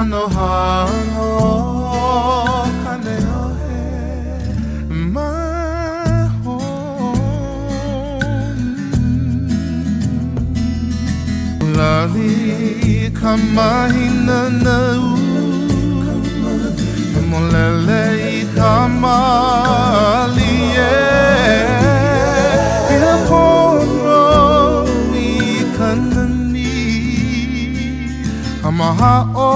Hano hano kaneo he my home. Lali kamahina na molele kamali ila poro ikanani amaha o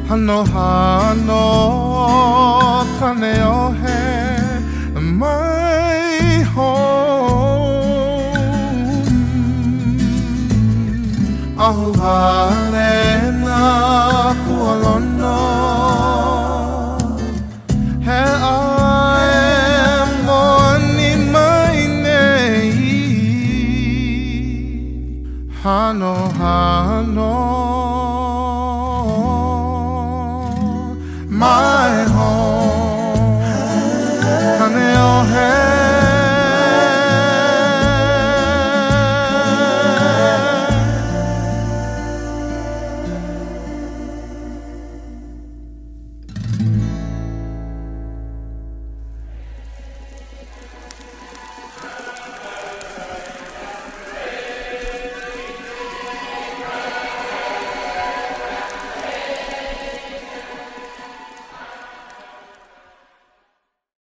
hano hano kaneo he my home. Ahuvale na kualono he I am moni mai nei hano hano my